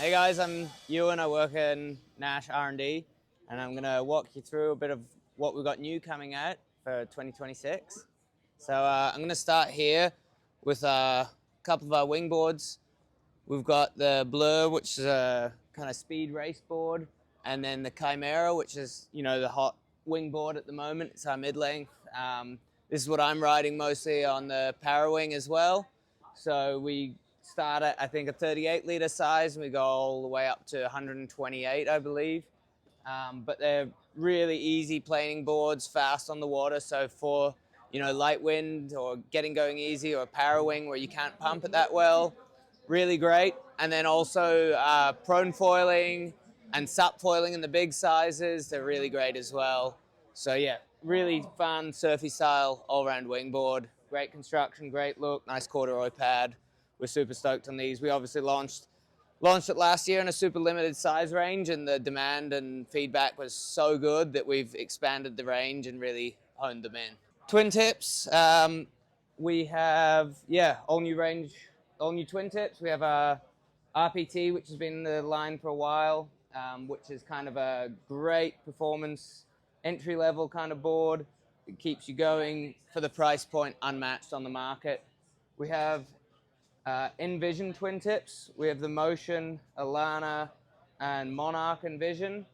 Hey guys, I'm Ewan. I work in Naish R&D, and I'm going to walk you through a bit of what we've got new coming out for 2026. So I'm going to start here with a couple of our wing boards. We've got the Blur, which is a kind of speed race board, and then the Chimera, which is, the hot wing board at the moment. It's our mid-length. This is what I'm riding mostly on the Para Wing as well. So we start at, I think, a 38-liter size, and we go all the way up to 128, I believe. But they're really easy planing boards, fast on the water. So for, light wind or getting going easy, or a Para Wing where you can't pump it that well, really great. And then also prone foiling and sup foiling in the big sizes, they're really great as well. So yeah, really fun, surfy style, all-round wingboard. Great construction, great look, nice corduroy pad. We're super stoked on these. We obviously launched it last year in a super limited size range, and the demand and feedback was so good that we've expanded the range and really honed them in. Twin tips, we have, all new range, all new twin tips. We have a RPT, which has been in the line for a while, which is kind of a great performance, entry-level kind of board. It keeps you going for the price point, unmatched on the market. We have Invision twin tips. We have the Motion, Alana, and Monarch Invision.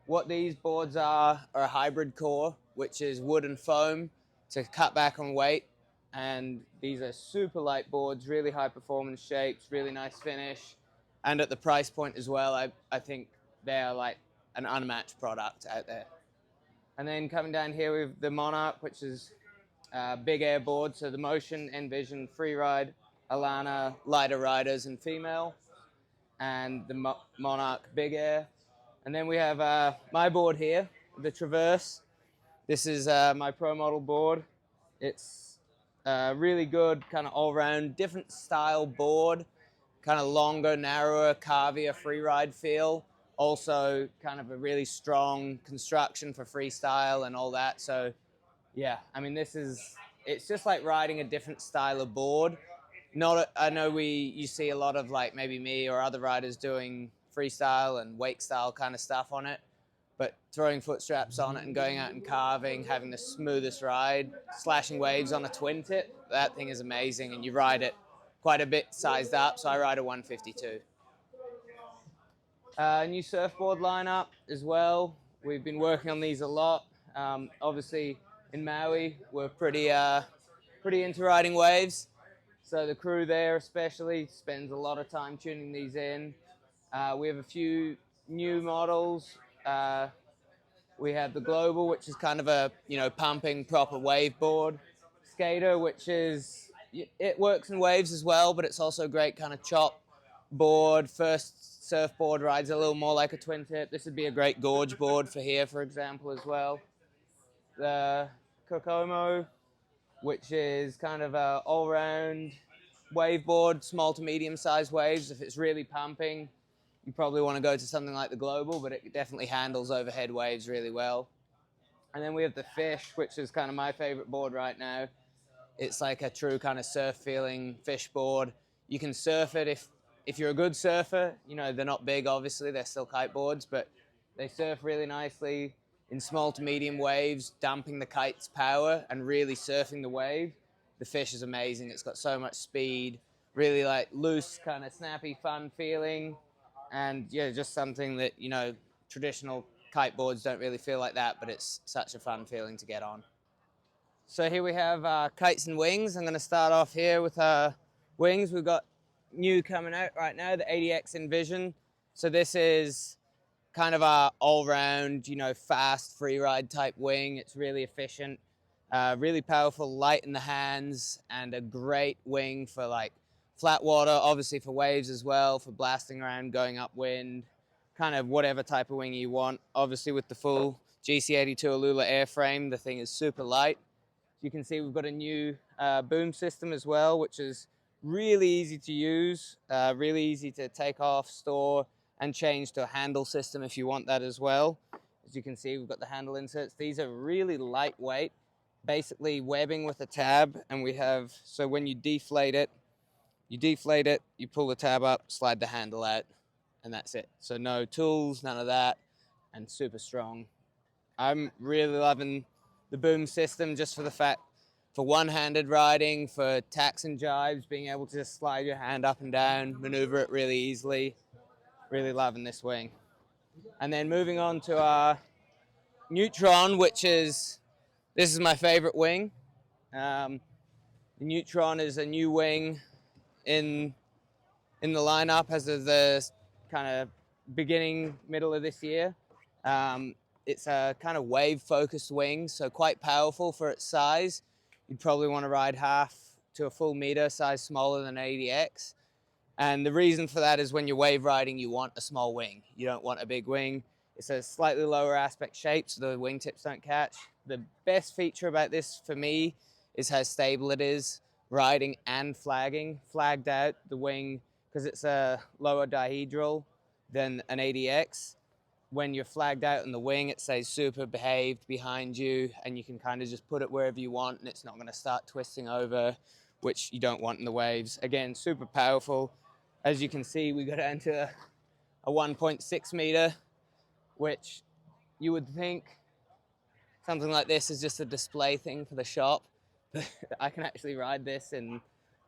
What these boards are a hybrid core, which is wood and foam to cut back on weight. And these are super light boards, really high performance shapes, really nice finish. And at the price point as well, I think they are like an unmatched product out there. And then coming down here we have the Monarch, which is a big air board. So the Motion, Invision, Freeride, Alana, lighter riders and female, and the Monarch big air. And then we have my board here, the Traverse. This is my pro model board. It's really good, kind of all-round, different style board, kind of longer, narrower, carvier, freeride feel. Also kind of a really strong construction for freestyle and all that. So yeah, I mean, it's just like riding a different style of board. I know you see a lot of like maybe me or other riders doing freestyle and wake style kind of stuff on it, but throwing foot straps on it and going out and carving, having the smoothest ride, slashing waves on a twin tip, that thing is amazing, and you ride it quite a bit sized up, so I ride a 152. New surfboard lineup as well. We've been working on these a lot. Obviously in Maui, we're pretty into riding waves. So the crew there especially spends a lot of time tuning these in. We have a few new models. We have the Global, which is kind of a, pumping proper wave board. Skater, which it works in waves as well, but it's also a great kind of chop board. First surfboard rides a little more like a twin tip. This would be a great gorge board for here, for example, as well. The Kokomo, which is kind of a all-round wave board, small to medium-sized waves. If it's really pumping, you probably want to go to something like the Global, but it definitely handles overhead waves really well. And then we have the Fish, which is kind of my favorite board right now. It's like a true kind of surf-feeling fish board. You can surf it if you're a good surfer. They're not big, obviously. They're still kite boards, but they surf really nicely in small to medium waves, dumping the kite's power and really surfing the wave. The Fish is amazing. It's got so much speed, really like loose, kind of snappy, fun feeling. And yeah, just something that, traditional kite boards don't really feel like that, but it's such a fun feeling to get on. So here we have kites and wings. I'm going to start off here with wings. We've got new coming out right now, the ADX Invision. So this is kind of a all-round, fast freeride type wing. It's really efficient, really powerful, light in the hands, and a great wing for like flat water, obviously for waves as well, for blasting around, going upwind, kind of whatever type of wing you want. Obviously with the full GC82 Alula airframe, the thing is super light. You can see we've got a new boom system as well, which is really easy to use, really easy to take off, store, and change to a handle system if you want that as well. As you can see, we've got the handle inserts. These are really lightweight, basically webbing with a tab, and we have, so when you deflate it, you pull the tab up, slide the handle out, and that's it. So no tools, none of that, and super strong. I'm really loving the boom system just for the fact, for one-handed riding, for tacks and jibes, being able to just slide your hand up and down, maneuver it really easily. Really loving this wing. And then moving on to our Neutron, this is my favorite wing. The Neutron is a new wing in the lineup as of the kind of middle of this year. It's a kind of wave-focused wing, so quite powerful for its size. You'd probably want to ride half to a full meter, size smaller than ADX. And the reason for that is when you're wave riding, you want a small wing. You don't want a big wing. It's a slightly lower aspect shape, so the wingtips don't catch. The best feature about this for me is how stable it is, riding and flagging. Flagged out the wing, because it's a lower dihedral than an ADX. When you're flagged out in the wing, it says super behaved behind you, and you can kind of just put it wherever you want, and it's not going to start twisting over, which you don't want in the waves. Again, super powerful. As you can see, we got down to a 1.6 meter, which you would think something like this is just a display thing for the shop. But I can actually ride this in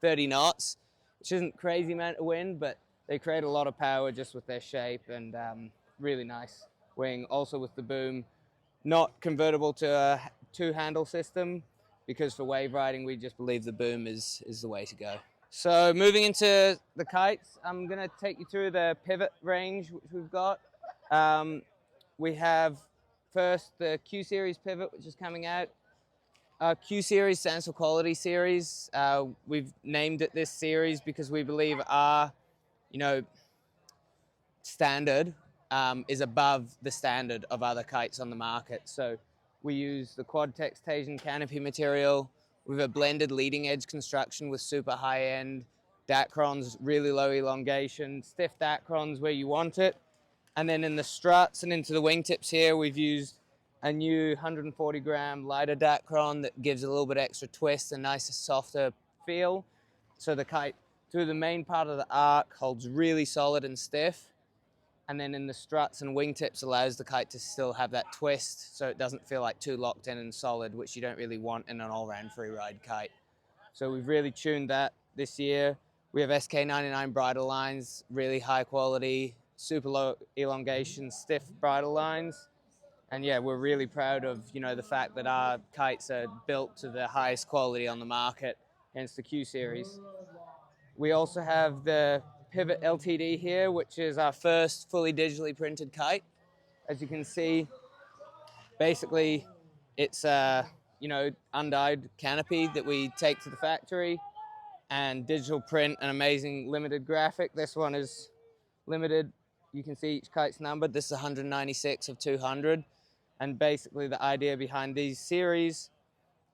30 knots, which isn't crazy amount of wind, but they create a lot of power just with their shape, and really nice wing. Also with the boom, not convertible to a two-handle system, because for wave riding, we just believe the boom is the way to go. So moving into the kites, I'm going to take you through the pivot range which we've got. We have first the Q Series pivot, which is coming out. Q Series stands for Quality Series. We've named it this series because we believe our, standard is above the standard of other kites on the market. So we use the Quad-Tex Tasian canopy material. We have a blended leading edge construction with super high end dacrons, really low elongation, stiff dacrons where you want it. And then in the struts and into the wingtips here, we've used a new 140 gram lighter dacron that gives a little bit extra twist and nicer, softer feel. So the kite through the main part of the arc holds really solid and stiff. And then in the struts and wingtips allows the kite to still have that twist, so it doesn't feel like too locked in and solid, which you don't really want in an all-round freeride kite. So we've really tuned that this year. We have SK99 bridle lines, really high quality, super low elongation, stiff bridle lines. And yeah, we're really proud of, the fact that our kites are built to the highest quality on the market, hence the Q Series. We also have the Pivot LTD here, which is our first fully digitally printed kite. As you can see, basically it's a undyed canopy that we take to the factory and digital print an amazing limited graphic. This one is limited. You can see each kite's numbered. This is 196 of 200. And basically the idea behind these series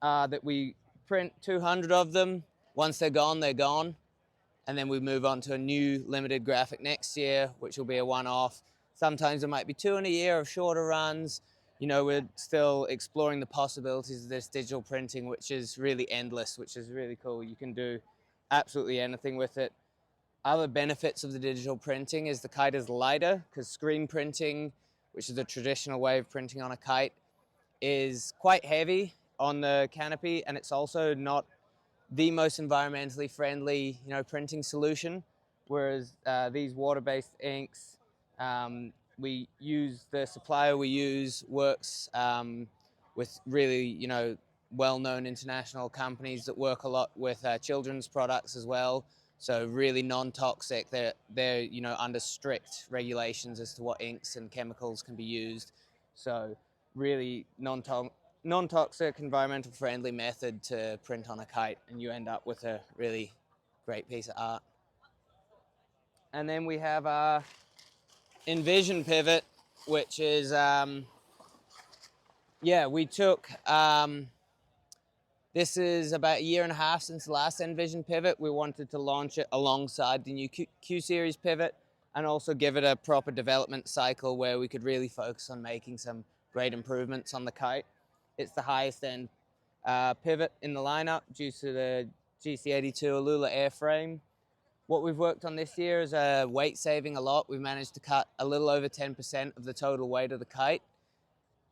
are that we print 200 of them. Once they're gone, they're gone. And then we move on to a new limited graphic next year, which will be a one-off. Sometimes there might be 2 in a year of shorter runs. We're still exploring the possibilities of this digital printing, which is really endless, which is really cool. You can do absolutely anything with it. Other benefits of the digital printing is the kite is lighter, because screen printing, which is the traditional way of printing on a kite, is quite heavy on the canopy, and it's also not the most environmentally friendly, printing solution. Whereas these water-based inks, we use the supplier we use works with really, well-known international companies that work a lot with children's products as well. So really non-toxic. They're under strict regulations as to what inks and chemicals can be used. So really non-toxic, environmental friendly method to print on a kite, and you end up with a really great piece of art. And then we have our Invision Pivot, which is, we took, this is about 1.5 years since the last Invision Pivot. We wanted to launch it alongside the new Q Series Pivot and also give it a proper development cycle where we could really focus on making some great improvements on the kite. It's the highest end pivot in the lineup due to the GC82 Alula airframe. What we've worked on this year is weight saving a lot. We've managed to cut a little over 10% of the total weight of the kite.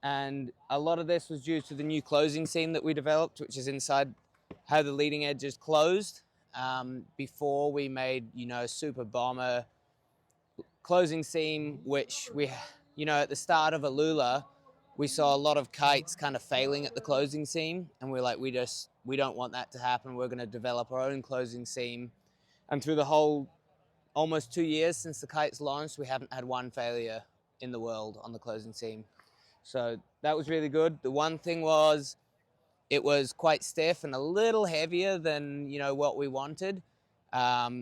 And a lot of this was due to the new closing seam that we developed, which is inside how the leading edge is closed. Before we made, super bomber closing seam, which we, at the start of Alula, we saw a lot of kites kind of failing at the closing seam. And we're like, we don't want that to happen. We're going to develop our own closing seam. And through the whole almost 2 years since the kite's launched, we haven't had one failure in the world on the closing seam. So that was really good. The one thing was it was quite stiff and a little heavier than, what we wanted.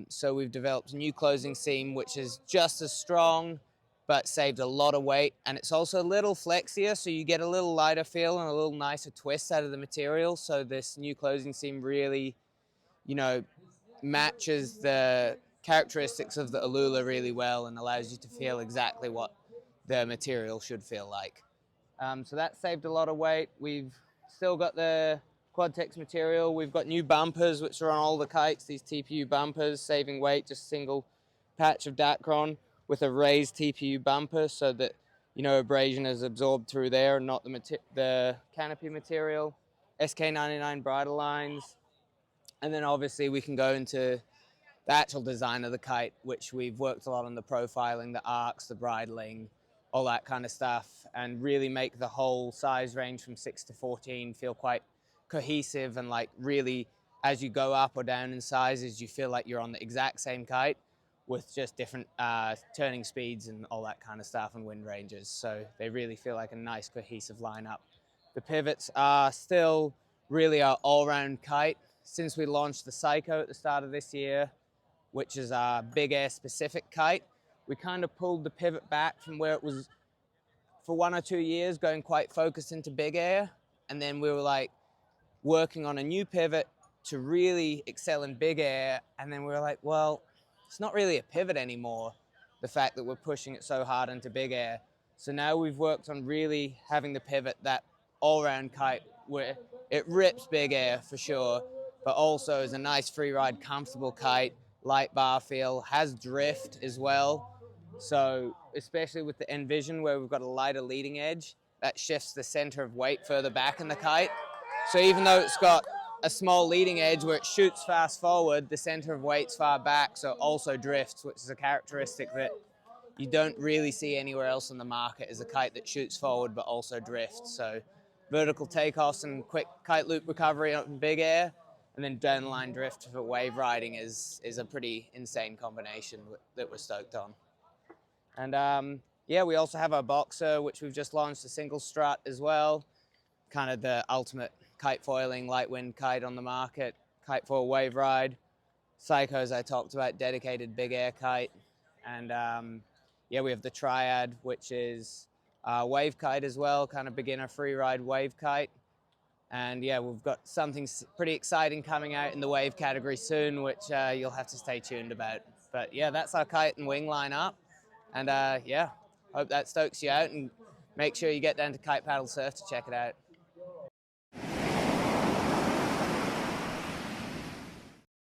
So we've developed a new closing seam, which is just as strong, but saved a lot of weight. And it's also a little flexier, so you get a little lighter feel and a little nicer twist out of the material. So this new closing seam really, matches the characteristics of the Alula really well and allows you to feel exactly what the material should feel like. So that saved a lot of weight. We've still got the Quadtex material. We've got new bumpers, which are on all the kites, these TPU bumpers, saving weight, just a single patch of Dacron with a raised TPU bumper so that, abrasion is absorbed through there and not the canopy material. SK99 bridle lines. And then obviously we can go into the actual design of the kite, which we've worked a lot on the profiling, the arcs, the bridling, all that kind of stuff, and really make the whole size range from 6 to 14 feel quite cohesive and like really, as you go up or down in sizes, you feel like you're on the exact same kite with just different turning speeds and all that kind of stuff and wind ranges. So they really feel like a nice cohesive lineup. The pivots are still really our all-round kite. Since we launched the Psycho at the start of this year, which is our big air specific kite, we kind of pulled the pivot back from where it was for 1 or 2 years, going quite focused into big air. And then we were like working on a new pivot to really excel in big air. And then we were like, well, it's not really a pivot anymore, the fact that we're pushing it so hard into big air. So now we've worked on really having the pivot that all-round kite where it rips big air for sure, but also is a nice free ride, comfortable kite, light bar feel, has drift as well. So especially with the Invision where we've got a lighter leading edge, that shifts the center of weight further back in the kite. So even though it's got a small leading edge where it shoots fast forward, the center of weight's far back, so it also drifts, which is a characteristic that you don't really see anywhere else in the market, is a kite that shoots forward but also drifts. So vertical takeoffs and quick kite loop recovery in big air, and then down the line drift for wave riding is a pretty insane combination that we're stoked on. And we also have our Boxer, which we've just launched a single strut as well. Kind of the ultimate kite foiling, light wind kite on the market. Kite foil wave ride. Psycho, as I talked about, dedicated big air kite. And we have the Triad, which is wave kite as well, kind of beginner free ride wave kite. And we've got something pretty exciting coming out in the wave category soon, which you'll have to stay tuned about. But that's our kite and wing lineup. And hope that stokes you out, and make sure you get down to Kite Paddle Surf to check it out.